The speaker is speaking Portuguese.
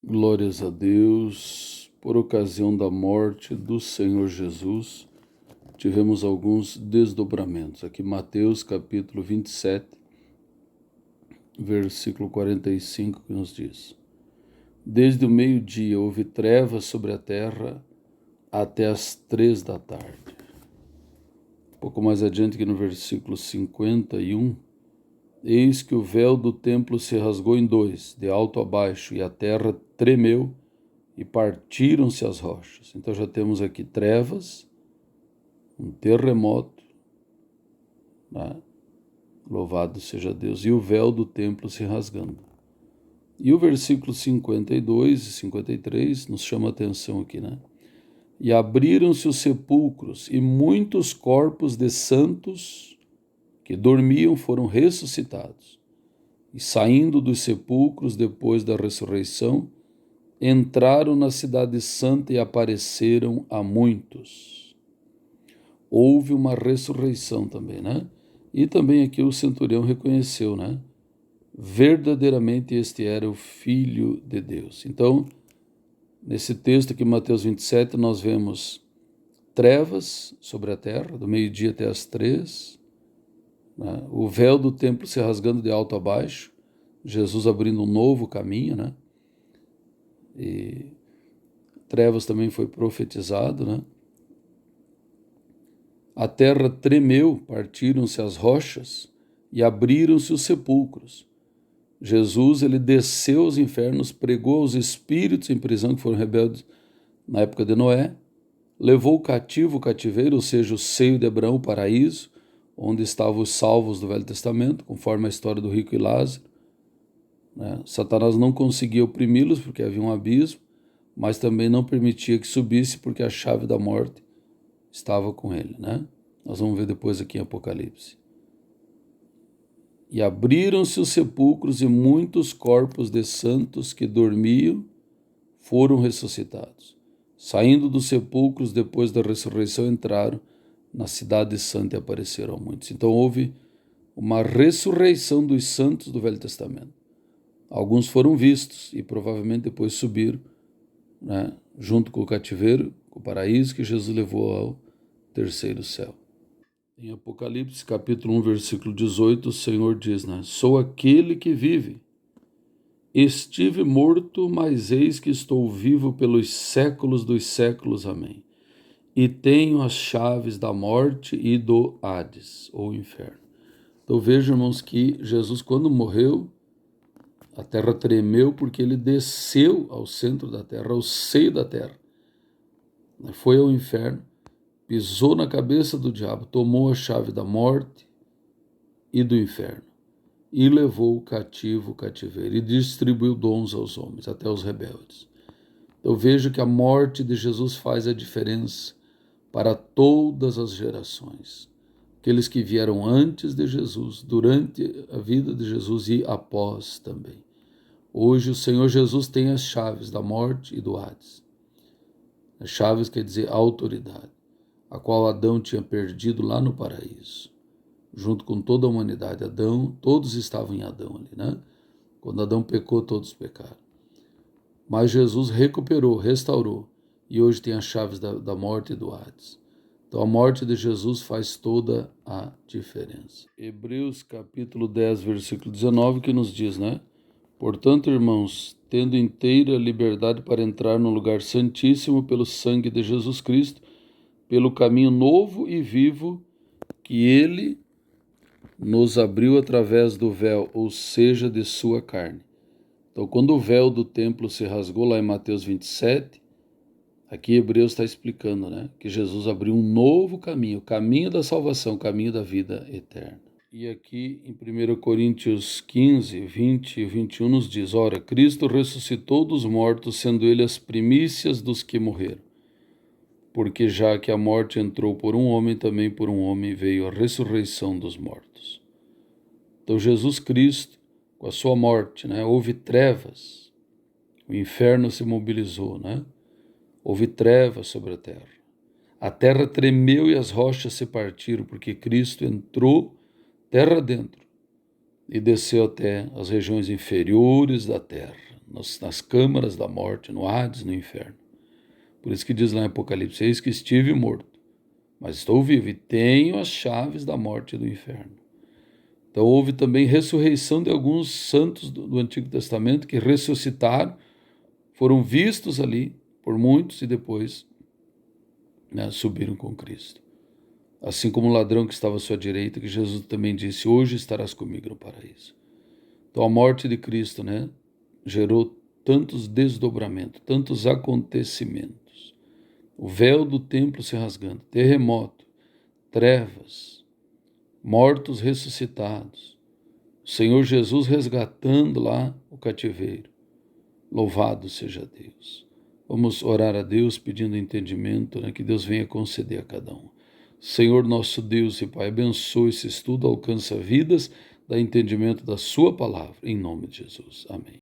Glórias a Deus. Por ocasião da morte do Senhor Jesus, tivemos alguns desdobramentos. Aqui Mateus capítulo 27, versículo 45, que nos diz: Desde o meio-dia houve trevas sobre a terra até as 3 da tarde. Um pouco mais adiante, que no versículo 51, eis que o véu do templo se rasgou em dois, de alto a baixo, e a terra tremeu, e partiram-se as rochas. Então já temos aqui trevas, um terremoto, né? Louvado seja Deus, e o véu do templo se rasgando. E o versículo 52 e 53 nos chama a atenção aqui, né? E abriram-se os sepulcros, e muitos corpos de santos que dormiam foram ressuscitados. E saindo dos sepulcros depois da ressurreição, entraram na cidade santa e apareceram a muitos. Houve uma ressurreição também, né? E também aqui o centurião reconheceu, né? Verdadeiramente este era o Filho de Deus. Então, nesse texto aqui, Mateus 27, nós vemos trevas sobre a terra, do meio-dia até as 3, né? O véu do templo se rasgando de alto a baixo, Jesus abrindo um novo caminho, né? E trevas também foi profetizado, né? A terra tremeu, partiram-se as rochas e abriram-se os sepulcros. Jesus, ele desceu aos infernos, pregou aos espíritos em prisão que foram rebeldes na época de Noé, levou cativo o cativeiro, ou seja, o seio de Abraão, o paraíso, onde estavam os salvos do Velho Testamento, conforme a história do rico e Lázaro, né? Satanás não conseguia oprimi-los porque havia um abismo, mas também não permitia que subisse porque a chave da morte estava com ele, né? Nós vamos ver depois aqui em Apocalipse. E abriram-se os sepulcros e muitos corpos de santos que dormiam foram ressuscitados. Saindo dos sepulcros depois da ressurreição, entraram na cidade santa e apareceram a muitos. Então houve uma ressurreição dos santos do Velho Testamento. Alguns foram vistos e provavelmente depois subiram, né, junto com o cativeiro, com o paraíso que Jesus levou ao terceiro céu. Em Apocalipse, capítulo 1, versículo 18, o Senhor diz, né? Sou aquele que vive. Estive morto, mas eis que estou vivo pelos séculos dos séculos. Amém. E tenho as chaves da morte e do Hades, ou inferno. Então vejam, irmãos, que Jesus, quando morreu, a terra tremeu porque ele desceu ao centro da terra, ao seio da terra. Foi ao inferno, pisou na cabeça do diabo, tomou a chave da morte e do inferno, e levou o cativo o cativeiro, e distribuiu dons aos homens, até aos rebeldes. Eu vejo que a morte de Jesus faz a diferença para todas as gerações. Aqueles que vieram antes de Jesus, durante a vida de Jesus e após também. Hoje o Senhor Jesus tem as chaves da morte e do Hades. As chaves quer dizer autoridade, a qual Adão tinha perdido lá no paraíso, junto com toda a humanidade. Adão, todos estavam em Adão ali, né? Quando Adão pecou, todos pecaram. Mas Jesus recuperou, restaurou, e hoje tem as chaves da morte e do Hades. Então a morte de Jesus faz toda a diferença. Hebreus capítulo 10, versículo 19, que nos diz, né? Portanto, irmãos, tendo inteira liberdade para entrar no lugar santíssimo pelo sangue de Jesus Cristo, pelo caminho novo e vivo que ele nos abriu através do véu, ou seja, de sua carne. Então, quando o véu do templo se rasgou lá em Mateus 27, aqui Hebreus está explicando, né, que Jesus abriu um novo caminho, o caminho da salvação, o caminho da vida eterna. E aqui em 1 Coríntios 15, 20 e 21 nos diz, ora, Cristo ressuscitou dos mortos, sendo ele as primícias dos que morreram. Porque já que a morte entrou por um homem, também por um homem veio a ressurreição dos mortos. Então Jesus Cristo, com a sua morte, né, houve trevas, o inferno se mobilizou, né? Houve trevas sobre a terra tremeu e as rochas se partiram, porque Cristo entrou terra dentro e desceu até as regiões inferiores da terra, nas câmaras da morte, no Hades, no inferno. Por isso que diz lá em Apocalipse: eis que estive morto, mas estou vivo e tenho as chaves da morte e do inferno. Então houve também ressurreição de alguns santos do Antigo Testamento que ressuscitaram, foram vistos ali por muitos e depois, né, subiram com Cristo. Assim como o ladrão que estava à sua direita, que Jesus também disse: hoje estarás comigo no paraíso. Então a morte de Cristo, né, gerou tantos desdobramentos, tantos acontecimentos. O véu do templo se rasgando, terremoto, trevas, mortos ressuscitados, o Senhor Jesus resgatando lá o cativeiro. Louvado seja Deus. Vamos orar a Deus pedindo entendimento, né, que Deus venha conceder a cada um. Senhor nosso Deus e Pai, abençoe esse estudo, alcança vidas, dá entendimento da sua palavra, em nome de Jesus. Amém.